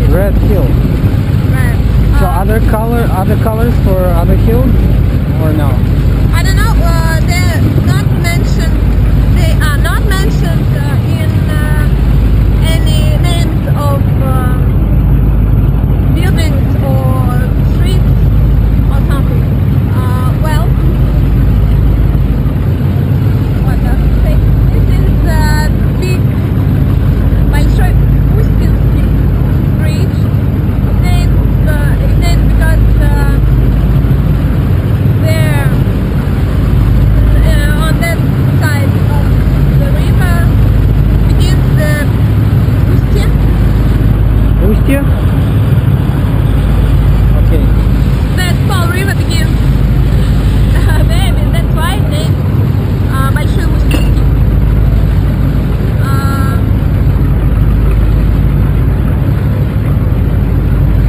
Red hill. Red. So other colors for other hills or no? I don't know. They're not mentioned. They are not mentioned in any names of buildings or streets or something. Well, what does it say? This is big большой Устинский bridge. Named because there on that side of the river begins the Устье. Устье? Okay. That small river begins there, and that's why it named большой Устинский.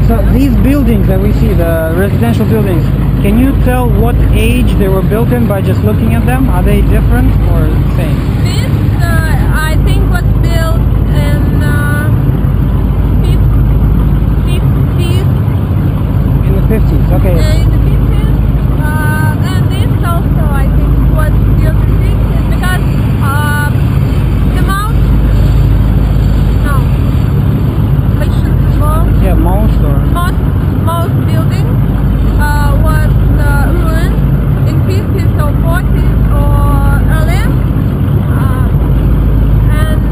So these buildings that we see, the residential buildings, can you tell what age they were built in by just looking at them? Are they different or the same? This, I think, was built in 50s. In the 50s, okay. In the 50s. And this also, I think, was built in the 60s because the most, no, большинство, Yeah, most or... most buildings was ruined in 50s or 40s or earlier, and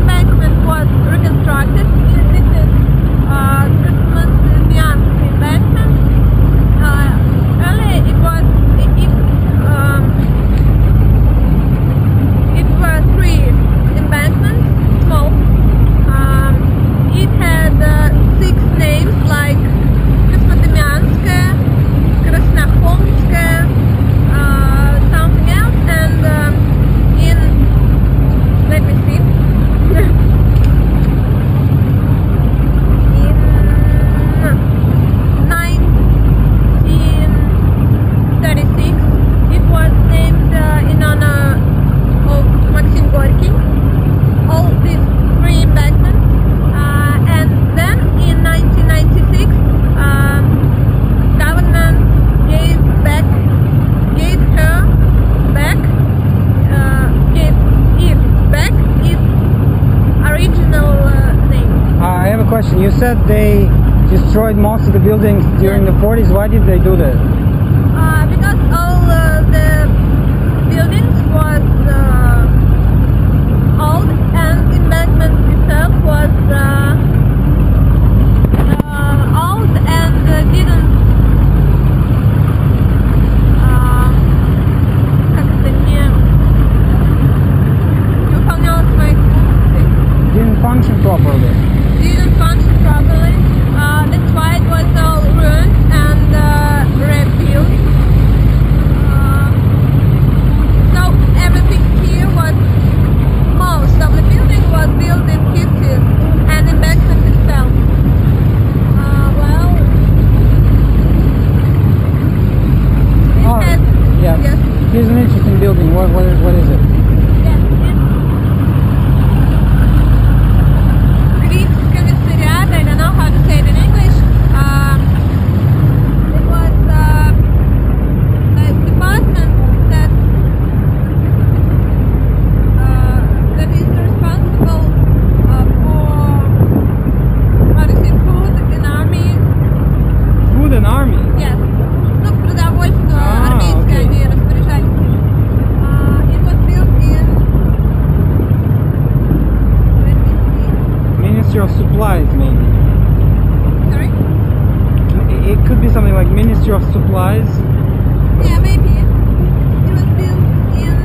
embankment was reconstructed. This is Christmas embankment. Earlier it were three embankments, small. It had 6 names like Красноармейская, Красноармейская, something else, and in, let me see, in 1936 it was named in honor of Maxim Gorky. All these 3 embankments. And then in 1996, government gave her back its original name. I have a question. You said they destroyed most of the buildings during the 40s. Why did they do that? Because all the buildings was old and embankment itself was old and didn't как-то не выполняла своих функций. Didn't function properly. Didn't function properly. That's why it was all ruined and rebuilt. So everything here was, most of the building was built in 50s and embankment itself. Well, it Oh, has, yeah. yes, Here's an interesting building. What is it? yes, it's Greek commissariat. I don't know how to say it in English. It was the department that is responsible for, what is it, food in army. Food and army. Yes. Ну, продовольствие армейское okay. они распоряжались. It was built in, let me see, Ministry of Supplies, maybe. sorry? It could be something like Ministry of Supplies. Yeah, maybe. It was built in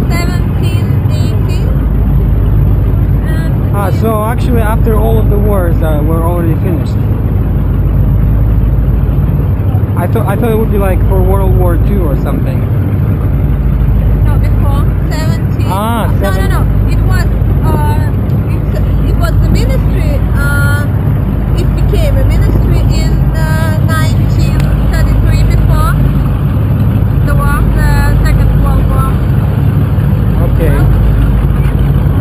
1780. And So actually after all of the wars were already finished. I thought it would be like for World War II or something. no, before 17. Ah, No. It was the ministry. It became a ministry in 1933 before the war, the Second World War. Okay.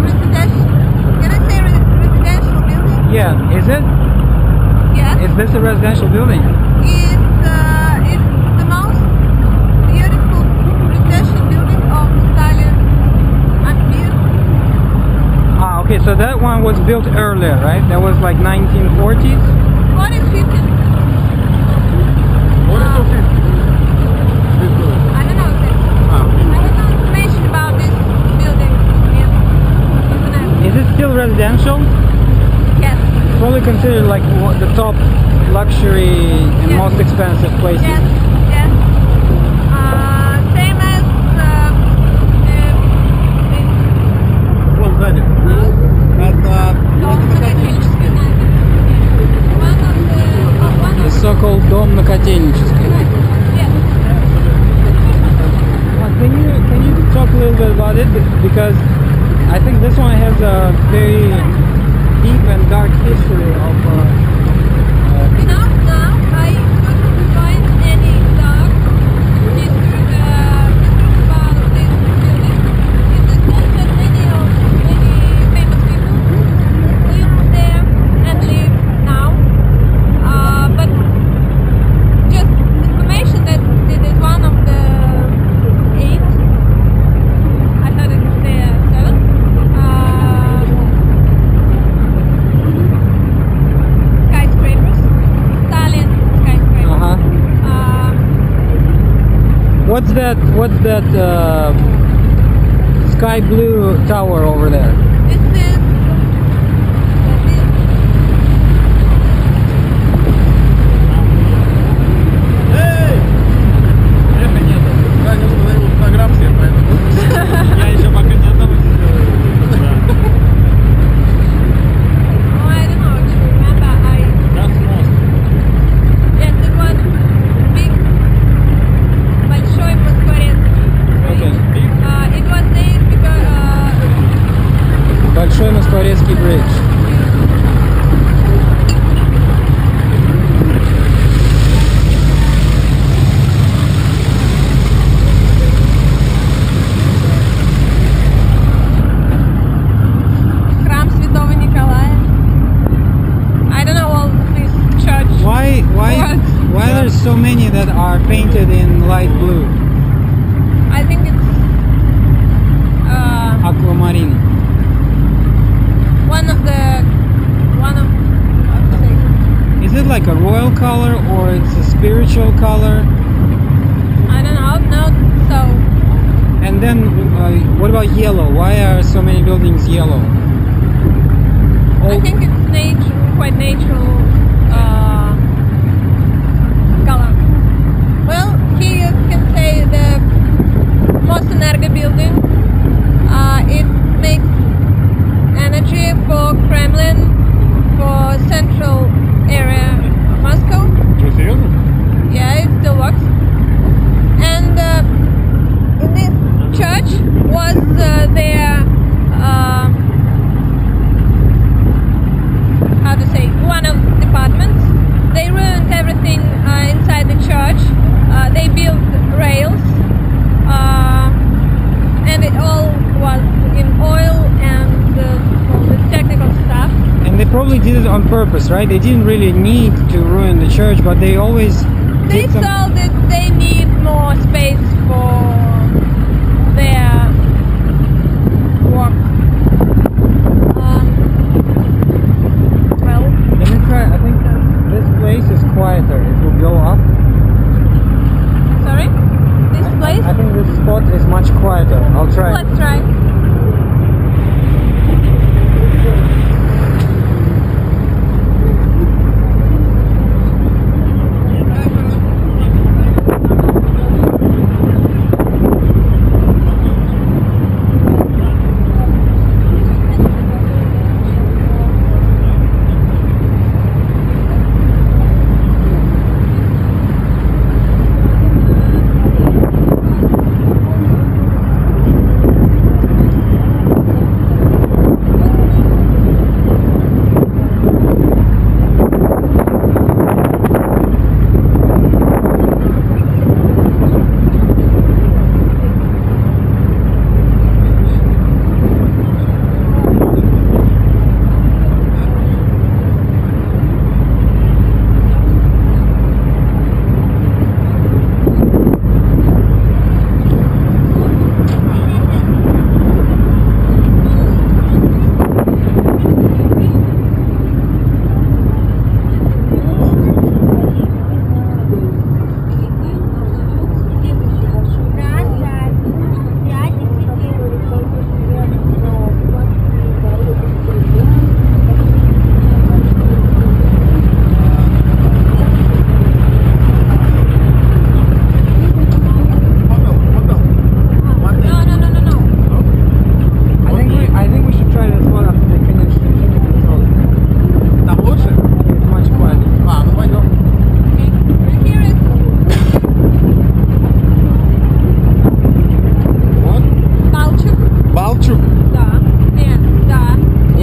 Residential. Can I say residential building? it? Yes. Is this a residential building? It's the most beautiful residential building of Italian empire. Ah, okay, so that one was built earlier, right? That was like 1940s? What is 50? What is okay? I don't know. Ah. I have no information about this building. Is it still residential? Yes. Probably considered like the top luxury and Yes. most expensive places. Yes. Yes. Same as Вот сзади. The so-called дом на Котельнической. Can you talk a little bit about it? Because I think this one has a very deep and dark history of Now I couldn't find any dark history about this building. It is just that many famous people live there and live now. But just information that it is one of the 8. I thought it was the 7. Skyscrapers, Italian skyscrapers. What's that sky blue tower over there? This is Эй! Эхо нету. Да, не установил фотограф всем, поэтому. Я еще пока не одного не сделал. oh, I don't know. Do you remember? That's most. Yes, it was big, большой москворецкий. It was named because Большой Москворецкий бридж. храм Святого Николая. I don't know all this church. Why there's so many that are painted in light blue? I think it's Aquamarine. one of how to say. Is it like a royal color or it's a spiritual color? I don't know. No, so And then what about yellow? Why are so many buildings yellow? I think it's quite natural color. Well, here you can say the most energy building. It makes energy for Kremlin, for central area of Moscow. Что, серьезно? Yeah, it still works. And this church was their how to say, one of the departments. They ruined everything inside the church. They built rails, and it all was in oil and all the technical stuff. And they probably did it on purpose, right? They didn't really need to ruin the church, but they always They did some... saw that they need more space for their work. Well, Let me try. I think this place is quieter. It will go up. sorry? This place? I think this spot is much quieter. I'll try. Let's try.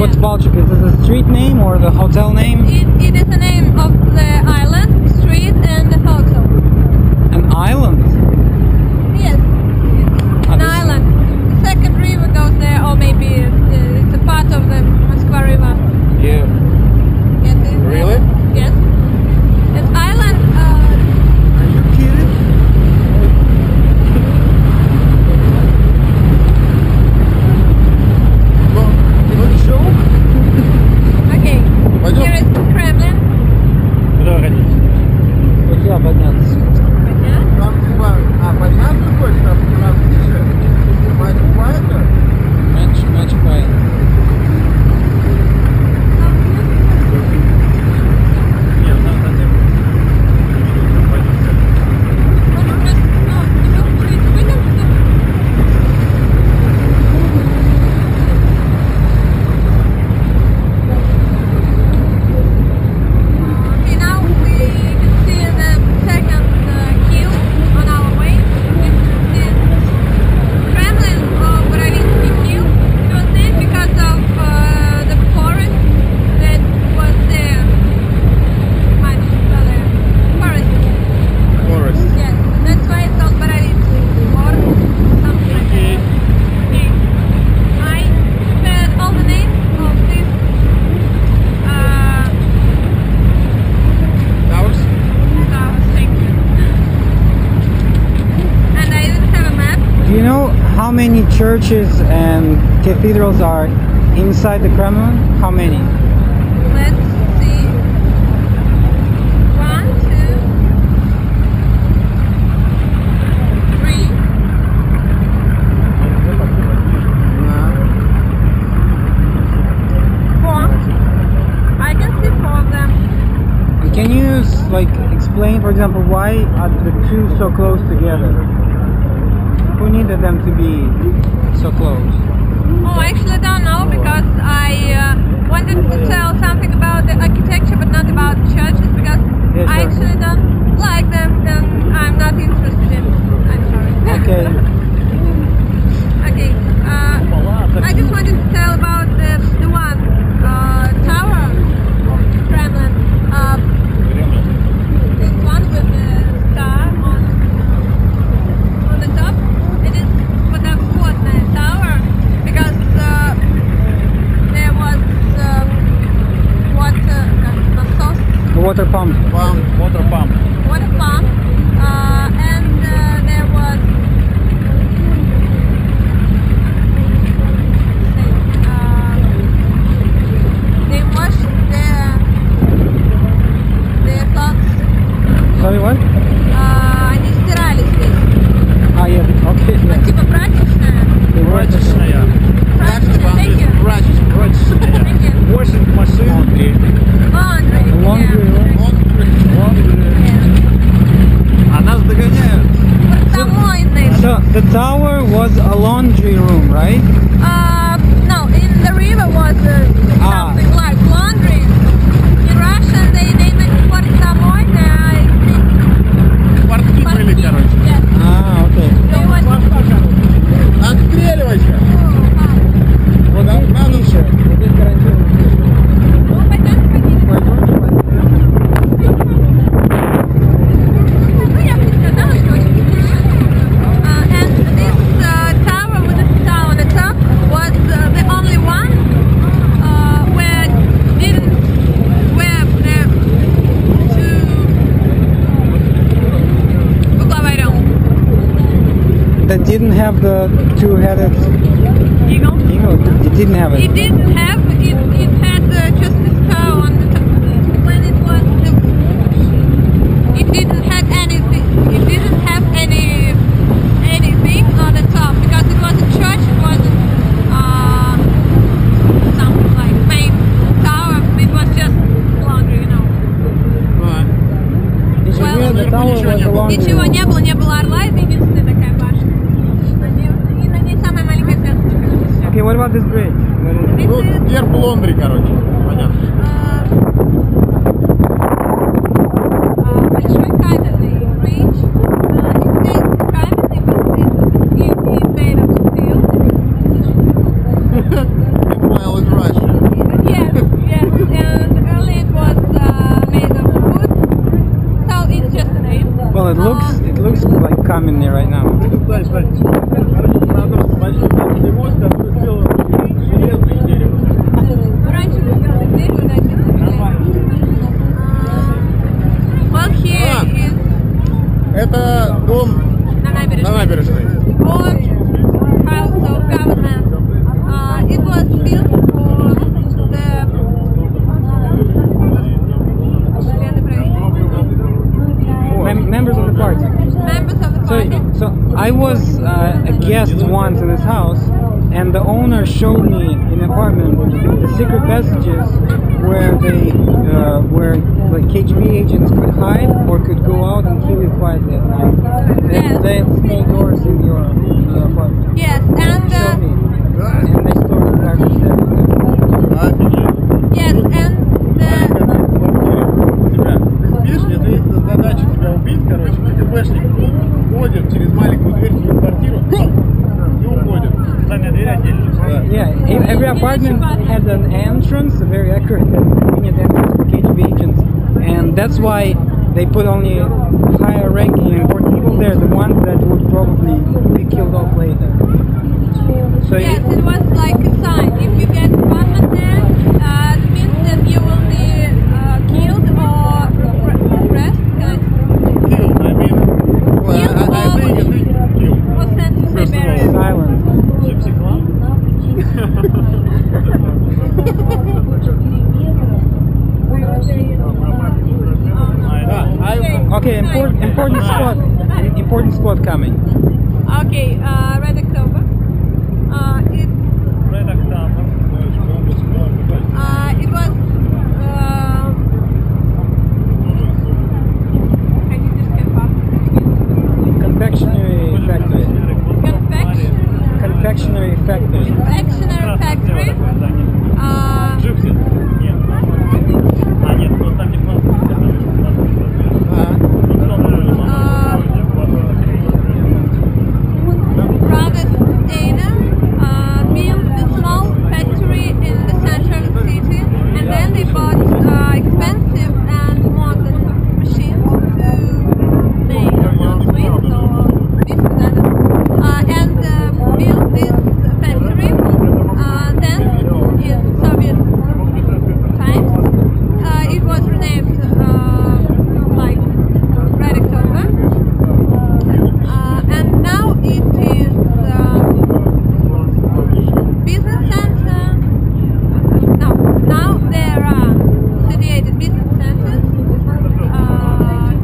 What's Balchik? Is it the street name or the hotel name? It is the name of the island, street, and the hotel. An island? Yes, it's an island. The second river goes there, or maybe it's a part of the Moskva river. Yeah. Yes, Really? Yes. It's island. Are you kidding? Ну что? Okay. Пойдем? Here is Kremlin. Куда ходить? Вот сюда подняться. Понятно? Там типа, подняться хочешь, там нас тише? Мать купается? Меньше quiet. Нет, надо не. Может, просто, тебе выйдем? Okay, now we can see the second hill on our way. This is Kremlin of Borovitsky hill. It was named because of the forest that was there. Much further. Forest. Forest. Yes, that's why it's called Borovitsky or something like that. Okay. I said all the names of these Towers? towers. Thank you. And I didn't have a map. Do you know how many churches and cathedrals are inside the Kremlin? How many? Let's see. 1, 2, 3, 4. I can see 4 of them. And can you explain, for example, why are the two so close together? Who needed them to be so close? Oh, I actually don't know because I wanted to tell something about the architecture but not about churches because Yeah, I sure. actually don't like them and I'm not interested in. I'm sorry. Okay. Okay. I just wanted to tell about the one tower of Kremlin. This one with the star on the top. It is водопроводная tower because there was water насос, The water pump. Water pump. water pump, and there was they washed their clothes. Sorry, what? Они стирали здесь. Ah, yeah. Okay. Ну, Yeah. типа прачечная. Прачечная. Прачечная, thank you. Прачечная. Thank you. Washing machine. Laundry. Laundry, Yeah. А нас догоняют. Посудомоечная. So the tower was a laundry room, right? No, in the river was something like laundry. In Russian they name it посудомоечная, I think. Портки были, короче. Yes. Ah, okay. They was, Отстреливайся. Вот Да, надо здесь гарантированно. ну, пойдем, ну, я бы не сказала, что очень вкусно. And this tower with the star on the top was the only one where the two угловой That didn't have the two-headed eagle. eagle. It didn't have It it. didn't have. It had just the star on the top. When it was, it didn't have anything. It didn't have anything on the top because it was a church. It wasn't something like main tower. It was just laundry, you know. Yeah, the tower was a laundry Ничего room. не было орла. Это единственная такая башня. И на ней самая маленькая звездочка. Okay, what about this bridge? What is it? Ну, герб лондри, короче. Понятно. Большой каменный bridge. It's каменный, but it's made of steel. Meanwhile in Russia. looks like каменный right now. Стань, стань. Короче, продолжим. Большой каменный мост, который сделан железный дерево. Раньше мы делали дерево, значит, well, here is Это дом на на набережной. набережной. Or House of Government. It was built for the Members of the party. members of the party. So I was a guest once in this house, and the owner showed me in an apartment the secret passages where where like KGB agents could hide or could go out and kill you quietly at night. Yes. They have small doors in your apartment. Yes, and Showed me, and they stored the garbage there. yes, and the Тебя, ты спишь, это есть задача тебя убить, короче, КГБшник ходит через маленькую дверь в твою квартиру и уходит. Задняя дверь отдельно. Yeah, every apartment had an entrance, a very accurate convenient entrance for KGB agents, and that's why they put only higher ranking and important people there, the ones that would probably be killed off later. So yes, it was like a sign. If you get apartment there, it means that you will be killed or repressed, Killed, I mean, well, I think killed. or sent to Siberia. silence. Gypsy club? Okay, important spot coming. Okay, Red October. It was. Can you just get up? Confectionery factory. Confectionery factory. Confectionery factory. Gypsy? Нет. Нет, ну там не Brothers Dana built a small factory in the center of the city, and then they bought expensive and modern machines to make sweets or biscuits, and built this factory. Then in Soviet times, it was renamed like Red October. And now it is business center. No, now there are situated business centers,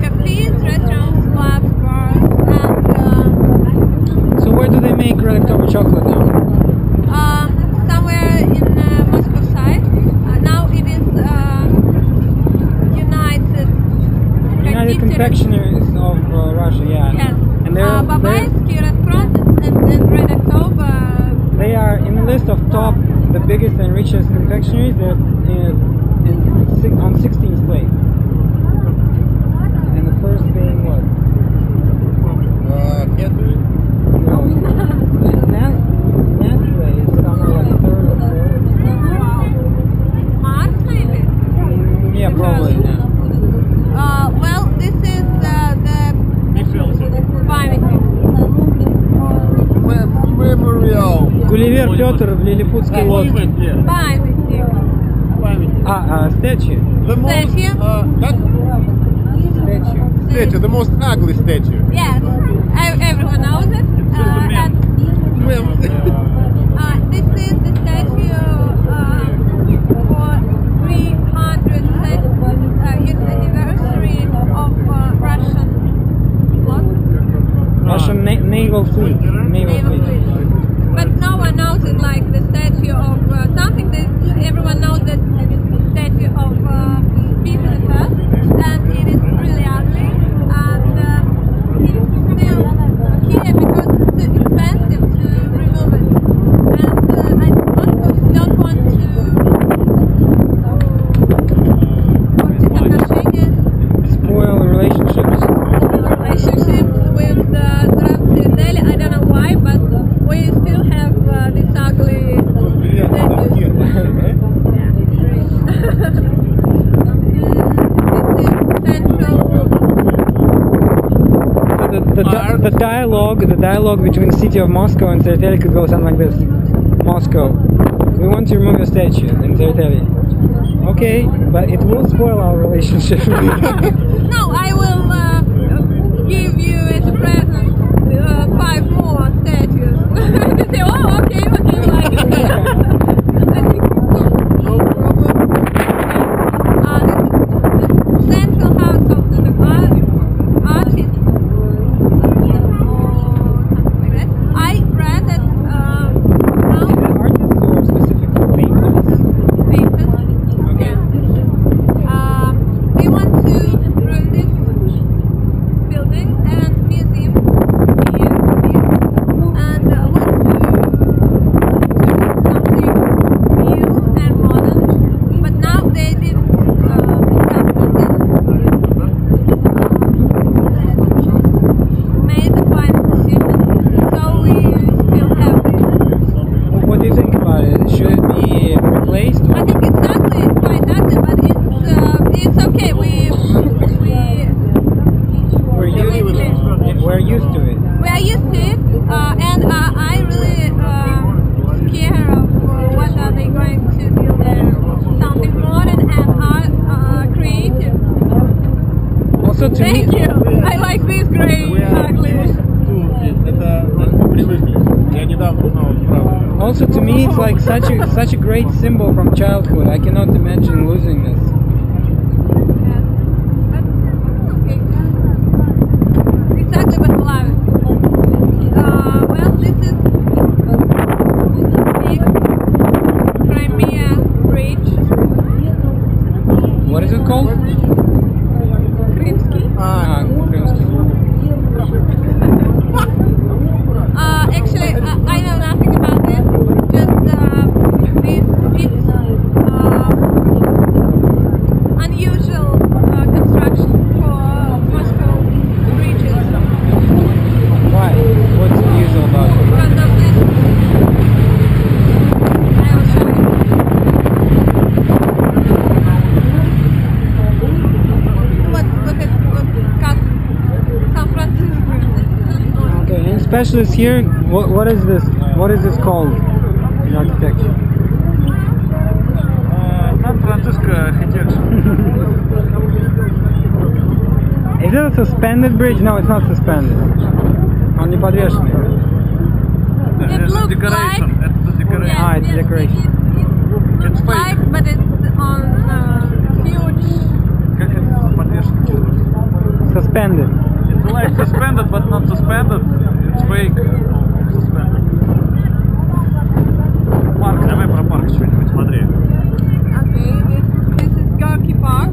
cafes, restaurants, clubs, bars, and So where do they make Red October chocolate now? somewhere in Moscow side. Now it is United Confectionaries of Russia, yeah. Yes. And they're Babaisky, Red Cross, and Red October. they are in the list of top, the biggest and richest confectionaries. They're on 16th place. And the first being what? Cadbury? No. Nestle is somewhere like third or fourth. Mars, maybe? Yeah, probably. Yeah. Well, this is the памятник. Memorial. Гулливер Петр в лилипутской лодке. Памятник. Statue. The most, Statue? как? Statue. Statue, the most ugly statue. Yes, everyone knows it. And this is the statue for 300th anniversary of Russian float. Russian naval fleet. Naval fleet. But no one knows it like the statue of something that everyone knows that statue of Peter the First, and it is really ugly, and it is still here because it's too expensive to remove it. the dialogue between the city of Moscow and Tsaritelye could go something like this: Moscow, we want to remove your statue in Tsaritelye. Okay, but it will spoil our relationship. No, I will give you as a present 5 more statues. You say, oh, okay, like it. Central house of the artist, or something like that. I read that now Artists or specifically painters? painters, Okay. they want to ruin this building and museum here, and want to do something new and modern. But now they didn't made the final decision, so we still have this. What do you think about it? Should it be replaced? I think it's ugly, quite ugly, but it's okay. We're used to it. We are used to it, and I really scared of what are they going to do there. Something modern and creative. Also to Thank me, you. I like this gray ugly. Это мы привыкли. Я недавно узнал правду. also to me, it's like such a great symbol from childhood. I cannot imagine losing this. It's ugly, but we love it. Well, this is big Crimea bridge. What is it called? Крымский. Krymsky. Actually, I know nothing about it. Just it's unusual construction for Moscow bridges Why? What's unusual about it? because of this. I will show you. Вот как San Francisco. Okay, any specialists here? What is this? What is this called in architecture? Сан-Франциско архитектура. Is it a suspended bridge? No, it's not suspended. Он не подвешенный. It looks Decoration. like. Это decoration. Ah, it's decoration. It looks like, but it's on huge. Как это подвешено? Suspended. It's like suspended, but not suspended. It's fake. Suspended. Парк, давай про парк что-нибудь, смотри. Okay, this is Gorky Park.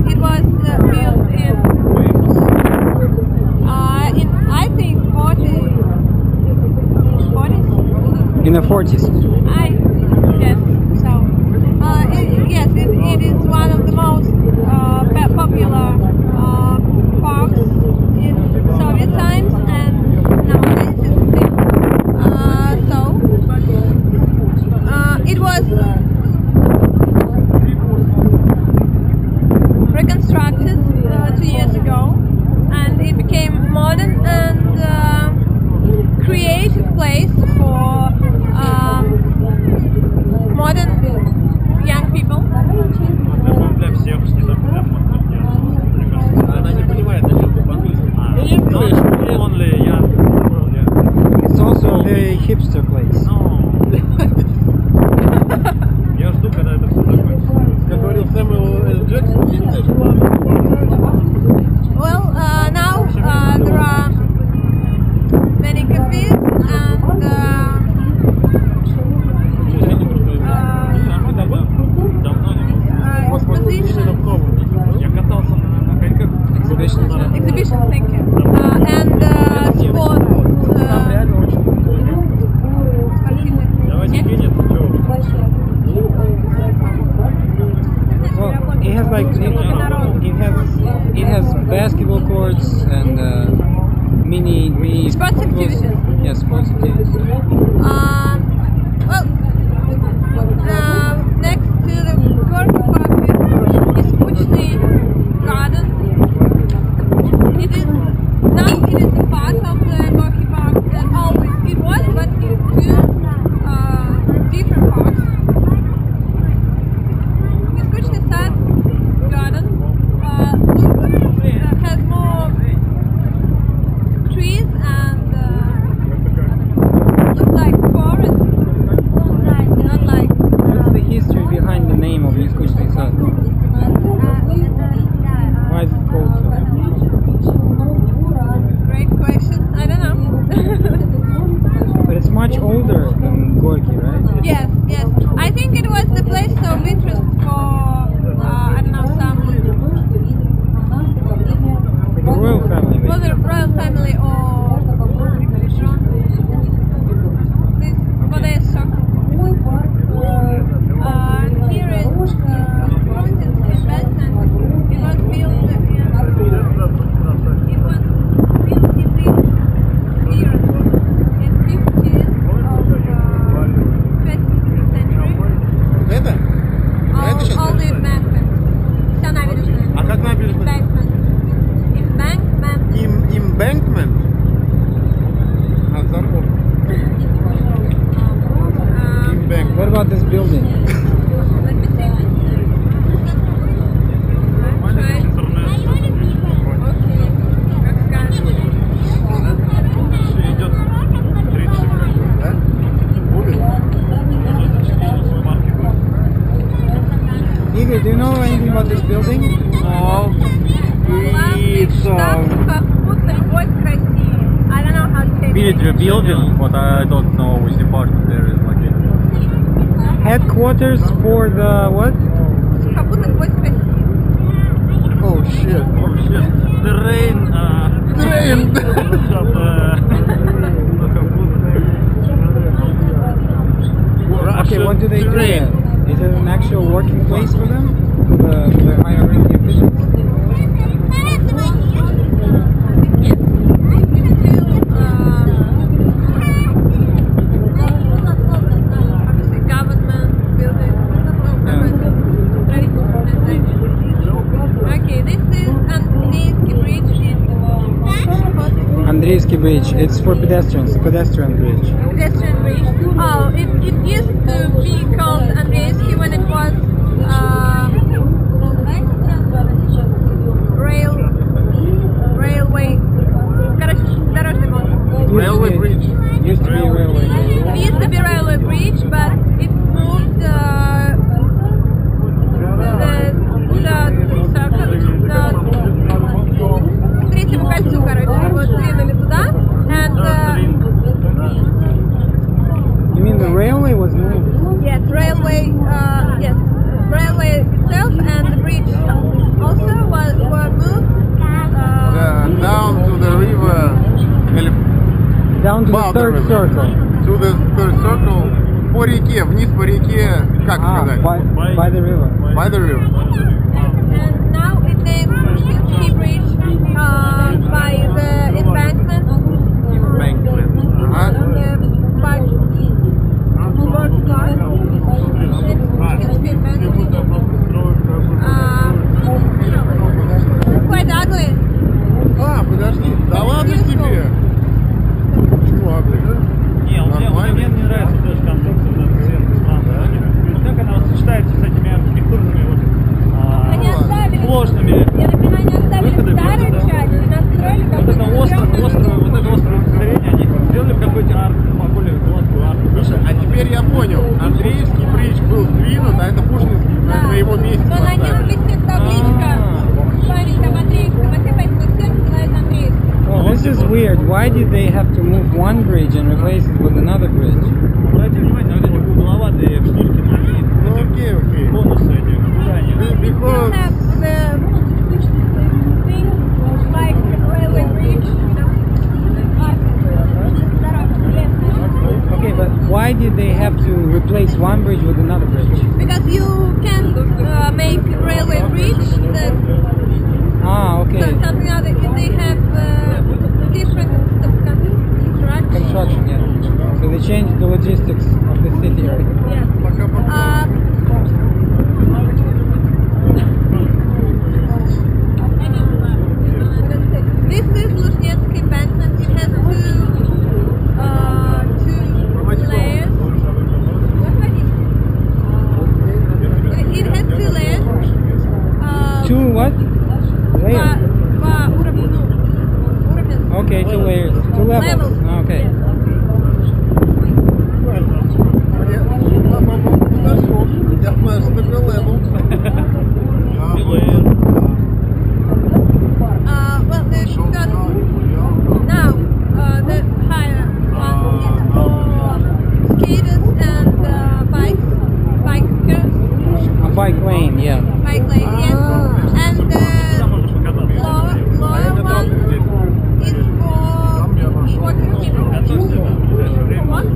It was built in I think 40s. In the 40s. I guess so. Yes, it is one of the most popular parks in Soviet times, and nowadays it's still so. It was reconstructed 2 years ago, and it became modern and creative place for modern young people. Это для всех, не только для молодых. Она не понимает, о чем ты по-английски. Only young. It's also a very hipster place. Я жду, когда это все закончится. Как говорил Сэмюэл Джексон, я не знаю, что Well, now there are many cafes and exposition. Я катался на коньках. Exhibition center. Exhibition, thank you. And sport. Давайте кинет, Well, it has like it has basketball courts and mini Sports activities. Yeah, sports activities. Well, next to the Gorky Park is Puchny Garden. It is not building? Let me see. Try. Идет 30 секунд, да? Будет? Igor, do you know anything about this building? No. It's I don't know how to say Military building, but I don't know which department there is located. Headquarters for the what? Oh shit. Oh shit. The rain. Okay, what do they do there? Is it an actual working place for them? For the higher ranking officials? Andreevsky Bridge. It's for pedestrians. Pedestrian bridge. Pedestrian bridge. Oh, it used to be called Andreevsky when it was railway. Railway bridge. Used to be a railway. It used to be railway bridge, but it moved Третьему кольцу, короче, его сдвинули туда, and You mean the railway was moved? yes, railway itself and the bridge also were moved. Down to the river. Down to the About the third river. circle. To the third circle. По реке, вниз по реке, как сказать? By the river. By the river. And now it is Key Bridge by the embankment. Ага. By Board Park. Quite ugly. Подожди. Да ладно тебе. Чувак, Мне не нравится тоже конструкция вот эта странная. Как она вот сочетается с этими архитектурными Они оставили. сложными Я напоминаю, они оставили старую часть и настроили вот какой-то это острое повторение, они сделали какой-то арку, более гладкую арку. слушай, а теперь я понял. Андреевский бридж был сдвинут, а это Пушкинский на его месте Но на нем поставили. висит табличка память об Андреевском, а все поэтому все называют Андреевским. Well, this is weird. Why did they have to move one bridge and replace it with another bridge? Обратите внимание, вот эти угловатые штуки, Ну окей, окей. бонусы эти, куда они? We still have the things like railway bridge, you know. Okay, but why did they have to replace one bridge with another bridge? Because you can make railway bridge that Okay. something other. If they have different Construction, yeah. So they changed the logistics of the city. Yes. This is Lushnetsky embankment. It has two layers. It has two layers. Two what? Layers. Два уровня. Okay, two layers. Two levels. Okay. Я знаю, что такое левел. Well, there's got now the higher one is for skaters and bikers. A bike lane, yeah. Bike lane, yes. And the lower one is for walking people. What?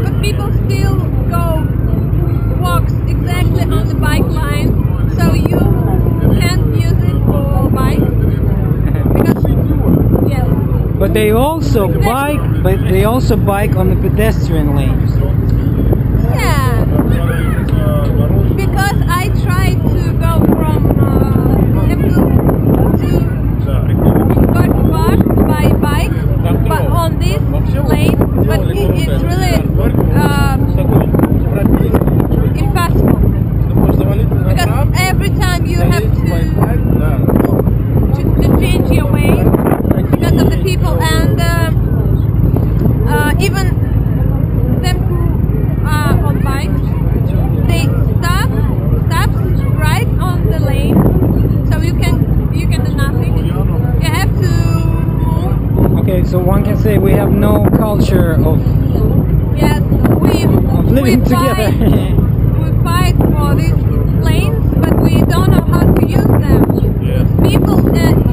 But people still go walks exactly on the bike line, so you can't use it for bike. Because, yes. But they also bike on the pedestrian lanes. Yeah. Because I tried to go from Park by bike, but on this lane but it's really impossible because every time you have to change your way because of the people and even them who are on bikes, they stop right on the lane, so you can do nothing. You have to move. Okay, so one can say we have no culture of Yes, living together. we fight for these lanes, but we don't know how to use them. People and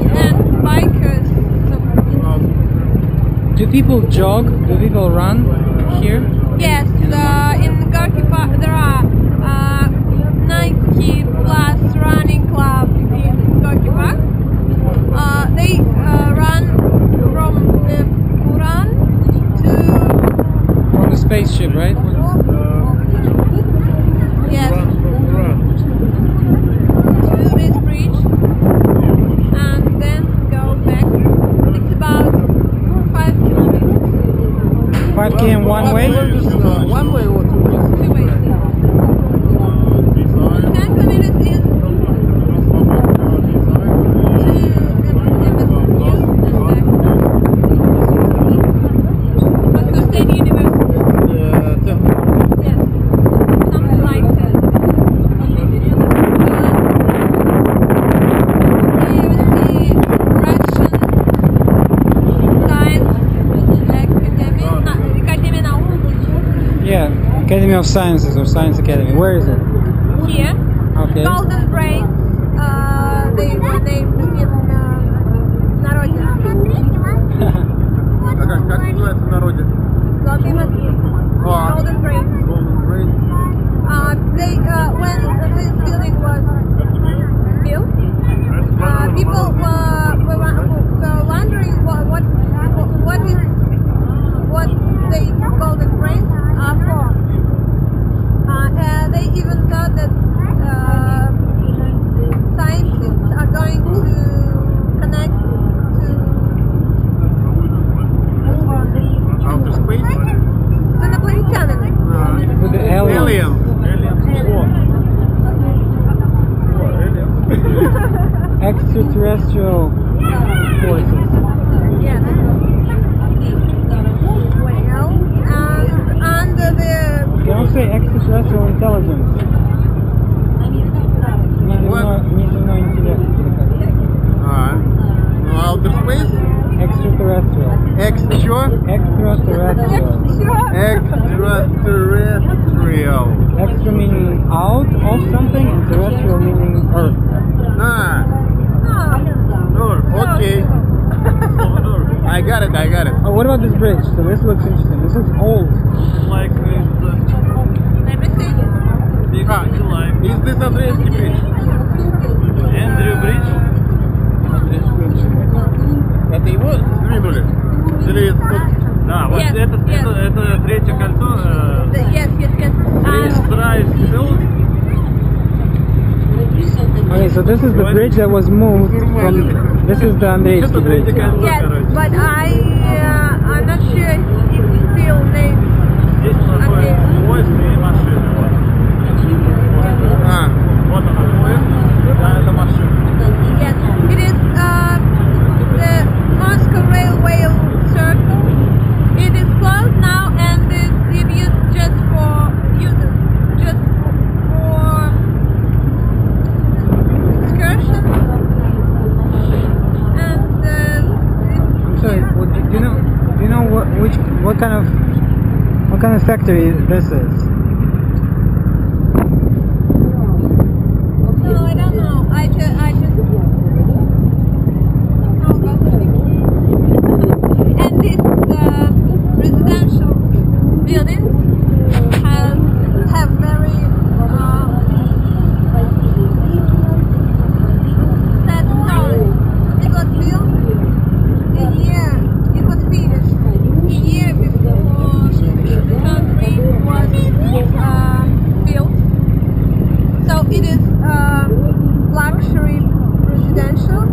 bikers. Do people jog? Do people run here? Yes, in Gorky Park there are 90 plus running club in Gorky Park. They run from Uran to From the spaceship, right? yes to this bridge and then go back. It's about 5 kilometers. 5 km one way? One way or two ways? 2 ways. 10 kilometers is Moscow State University. Yes, something like that. Russian Science Academy now. Yeah, Academy of Sciences or Science Academy. Where is it? Here, Okay. Golden Brains. They were named in народе. А как называется в народе? Золотые мозги. Golden Brains. They when this building was built, people were wondering what the golden brains are for. They even thought that scientists are going to connect to Outer space? инопланетянами. With the aliens. Extraterrestrial forces. Yes. Well, under the Can I say extraterrestrial intelligence? Неземной интеллект. Outer space? Extraterrestrial. Что? Extraterrestrial. Extraterrestrial. Extra meaning out of something and terrestrial meaning earth. Okay. I got it. Oh, what about this bridge? So this looks interesting. This looks old. Like everything. big line. Is this Andreyский bridge? Andrew Bridge. Это его сдвинули? Или тут? Да, вот Yes, это третье кольцо. Yes. Drive built. Okay, so this is the bridge that was moved from. This is the Andreyski bridge. Yes, but I'm not sure if it's still named. Здесь проходит поезд и машины. Вот она поезд, да, это машина. Yes, it is the Moscow Railway Circle. It is closed now and is used just for users, just for excursions. And I'm sorry. Do you know what kind of factory this is? no, I don't know. I just and this residential buildings have very sad story. It was built a year. It was finished a year before the country was built. So it is luxury residential.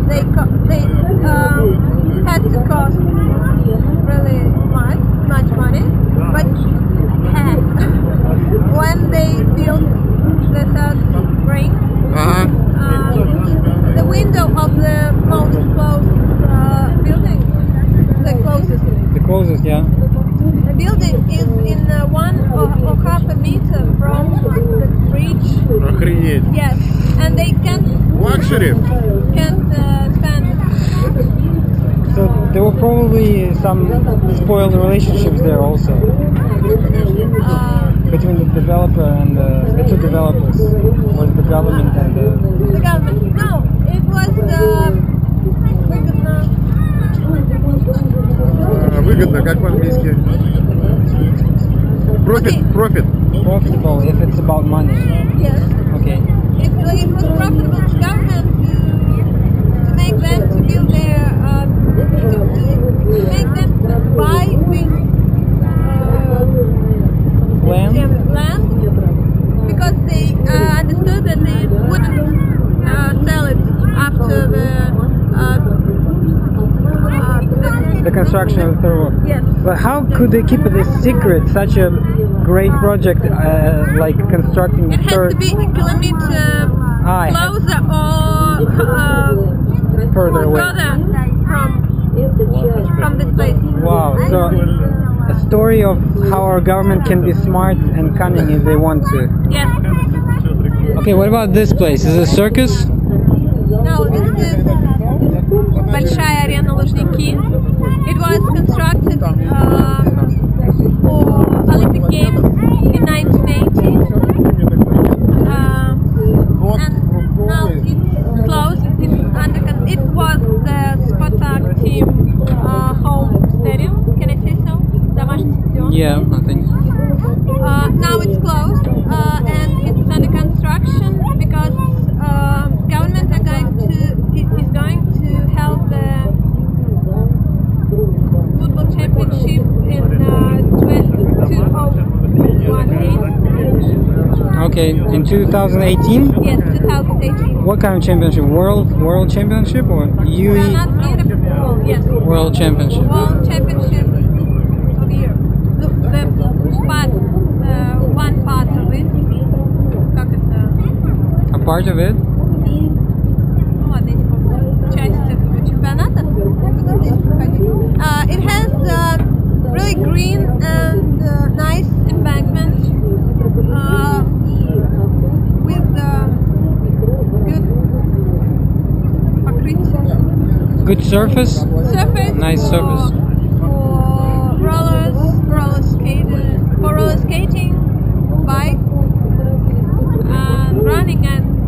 They had to cost really much. much money, but when they built the third ring, the window of the most closed building, the closest, yeah. the building is in 1 or half a meter from the bridge. Охренеть. Yes, and they can't Luxury. stand. So there were probably some spoiled relationships there also between the developer and the two developers, or the government and the government. No, it was выгодно. Выгодно, как по-английски? Profit. profitable if it's about money. Yes. Okay. It was profitable to government to make them to build their to make them to buy with land because they understood that they wouldn't sell it after The construction of the road. yes. But how could they keep it a secret? Such a great project, like constructing It has third to be a kilometer closer or further away. from this place. Wow. So a story of how our government can be smart and cunning if they want to. Yes. Okay. What about this place? Is it a circus? No, this is большая арена Лужники. It was constructed for Olympic Games in 1980. And now it's closed. It was the Spartak team home stadium. Can I say so? Домашний стадион. Yeah, I think. Now it's closed and it's under construction because government is going to hold the football championship in 2018. Okay, in 2018. Yes, 2018. What kind of championship? World championship or UE? No, not Europe. Yes. World championship. World championship of Europe. The part, one part of it. Как это? A part of it? Ну ладно, я не помню. Часть этого чемпионата. It has really green and nice embankment with good покрытие. Good surface? Nice surface. For roller skating, bike, and running, and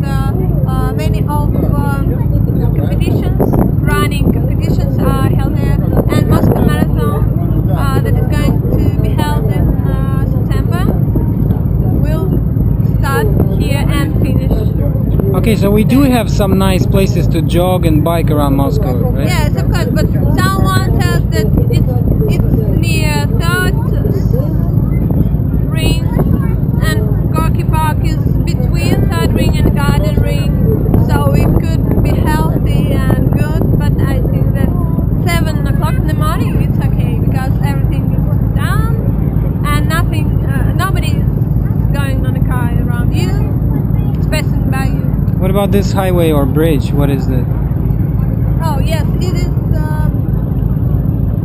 many of running competitions are held there, and Moscow Marathon that is going to be held in September will start here and finish. Okay, so we do have some nice places to jog and bike around Moscow, right? Yes, of course, but someone tells that it's near third ring, and Gorky Park is between third ring and garden ring, so it could be healthy and good, but I think that 7 o'clock in the morning it's okay because everything is down and nobody is going on a car around you, it's passing by you. What about this highway or bridge? What is it? Oh yes, it is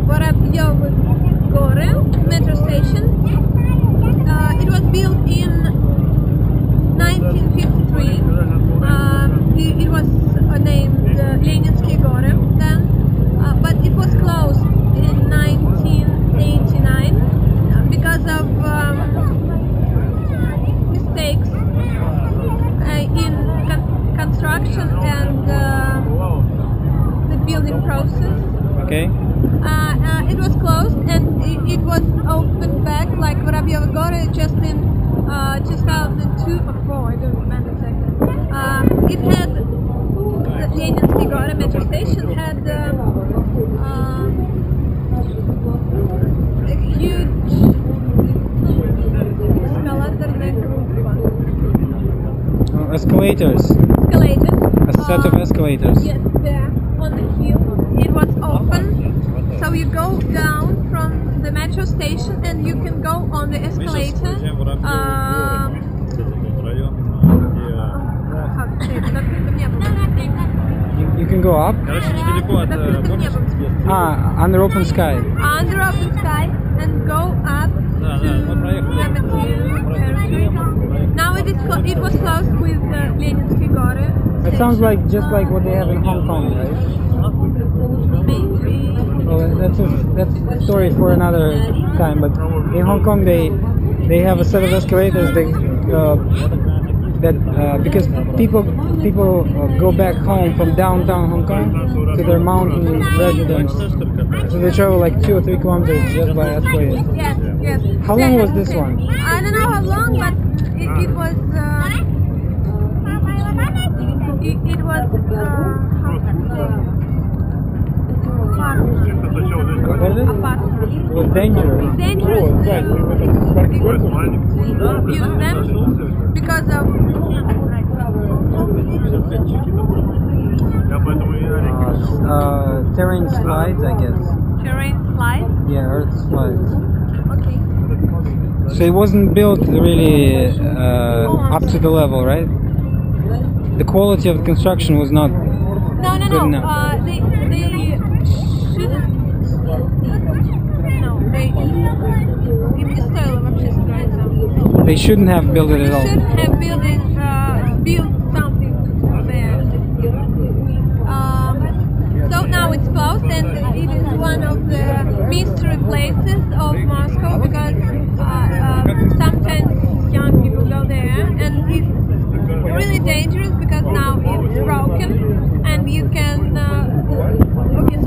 Воробьёвы горы metro station. It was built in 1953. It was named Leninskие горы then, but it was closed in 1989 because of mistakes in construction and the building process. Okay. It was closed and it was opened back like Воробьёвы горы just in 2002 or 4, I don't remember exactly. It had the Leninskие горы metro station had a huge Escalators. A set of escalators. Yes, there on the hill. It was open, so you go down from the metro station, and you can go on the escalator. You can go up. Короче, недалеко от Under open sky. Under open sky and go up Да, to мы проехали. territory. Now it was closed with Ленинские горы. It sounds like just like what they have in Hong Kong, right? Maybe. Well, that's a story for another time. But in Hong Kong, they have a set of escalators. Because people go back home from downtown Hong Kong to their mountain residence, so they travel like 2 or 3 kilometers just by escalators. Yes, yes. How long was this one? I don't know how long, but it was. It was. What is it? It was dangerous. Dangerous use them because of Terrain slides, I guess. terrain slides. Yeah, earth slides. Okay. So it wasn't built really up to the level, right? The quality of the construction was not No. good enough. They shouldn't. No, they. Им не стоило вообще строить там. They shouldn't have built it They at all. shouldn't have built something there. So now it's closed, and it is one of the mystery places of Moscow because sometimes young people go there, and it's really dangerous because now it's broken, and you can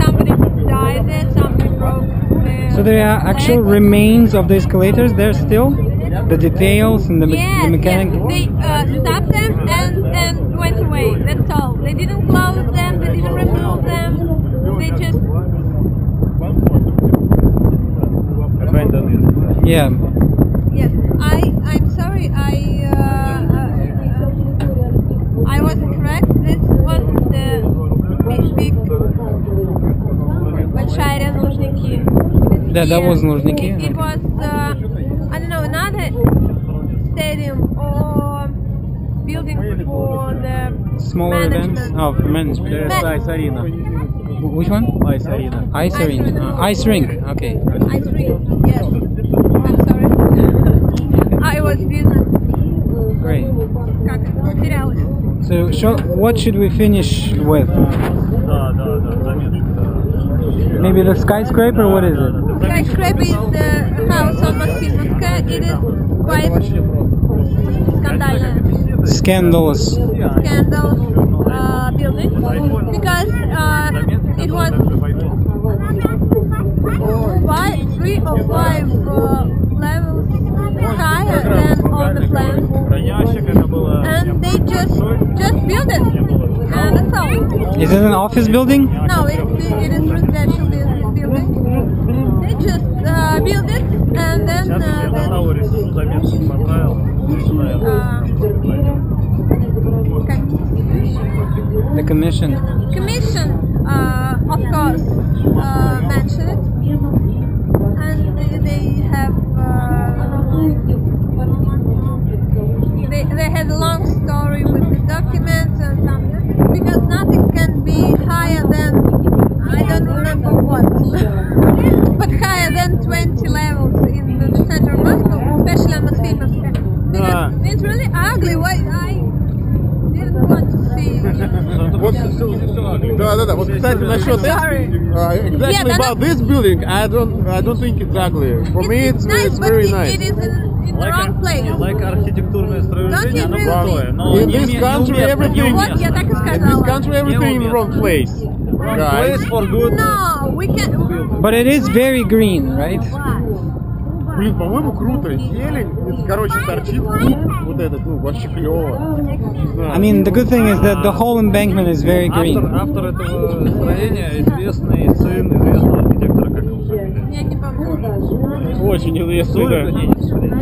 somebody died there, somebody broke there. So there are actual remains of the escalators there still? The details and the mechanic? Yes, they stopped them and went away. That's all. They didn't close them. They didn't remove them. They just. Yeah. Yes, I'm sorry. I wasn't correct. This wasn't the big большая Лужники. That was Luzhniki. It was I don't know, another stadium or building for the Smaller events? management. Oh, for management. Ice Arena. Which one? Ice Arena. Ice arena. Ice rink. Okay. Ice rink, yes. I'm sorry. I was busy. Great. Как потерялась. So, what should we finish with? Да, заметно. Maybe the skyscraper? What is it? Skyscraper is the house on Moskvе. It is quite Scandalous. scandal building because it was 3 or 5 levels higher than all the plans, and they just built it, and that's all. Is it an office building? No, it is residential building. They just built it, and then The commission. Commission, of course, mentioned it, and they have they had a long story with the documents and something, because nothing can be higher than, I don't remember what, but higher than 20 levels in the center of Moscow, especially on Moskvе. Because it's really ugly. Why I didn't want to see. Да. Вот, кстати, насчет exactly about this building, I don't think it's ugly. For me, it's nice, very but nice. it is in the wrong place. Архитектурное строение, оно Don't you крутое, но In this country, everything. Вот я так и In this сказала. country, everything in the wrong place. Guys. Place for good. No, we can. But it is very green, right? Блин, по-моему, круто. Зелень, короче, торчит вот этот, вообще клево. I mean, the good thing is that the whole embankment is very green. Автор этого строения известный сын известного архитектора, как его фамилия. Я не помню. Очень известный,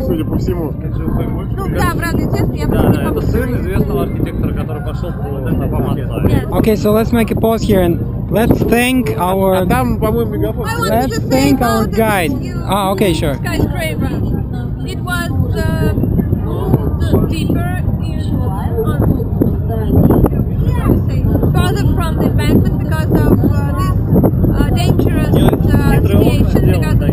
судя по всему. Ну да, правда, известно, я просто не Это помню. сын известного архитектора, который пошел по отцу. Okay, so let's make a pause here and Let's thank our. Там, по-моему, мегафон. I wanted Let's to say thank our about the guide. huge Ah, okay, sure. skyscraper. It was moved deeper further from the embankment because of this dangerous situation because of the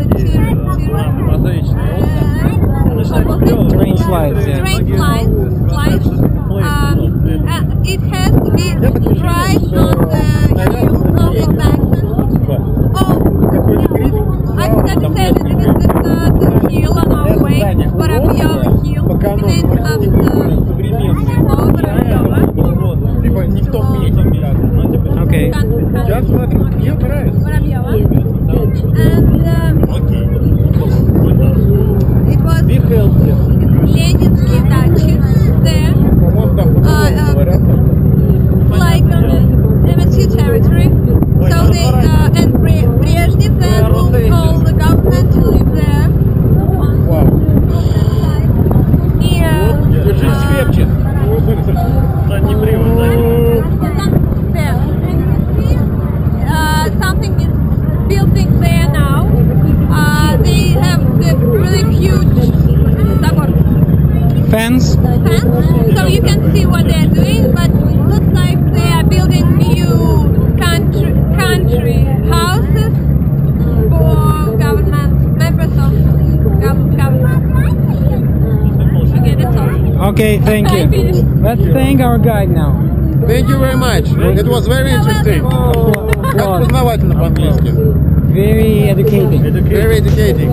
Terrain slides, yeah. terrain slides. It has to be right on the hill of the embankment. Oh, I forgot to say that this hill on our way, Воробьёва hill, the name of the Типа не в том месте. Okay. Я смотрю, мне нравится. Воробьёва. And it was Ленинские дачи there, По-моему, там по-другому говорят. like MSC territory. So they and Brezhnev then moved all the government to live there. Вау. Near Держись крепче. Да, не привод, there. Something is building there now. They have the really huge Fence. fence, so you can see what they're doing. But it looks like they are building new country houses for government members of government. Okay, that's all. Okay, thank I you. finished. Let's thank our guide now. Thank you very much. It was very interesting. Oh, Как God. познавательно по-английски. Very educating. Very educating.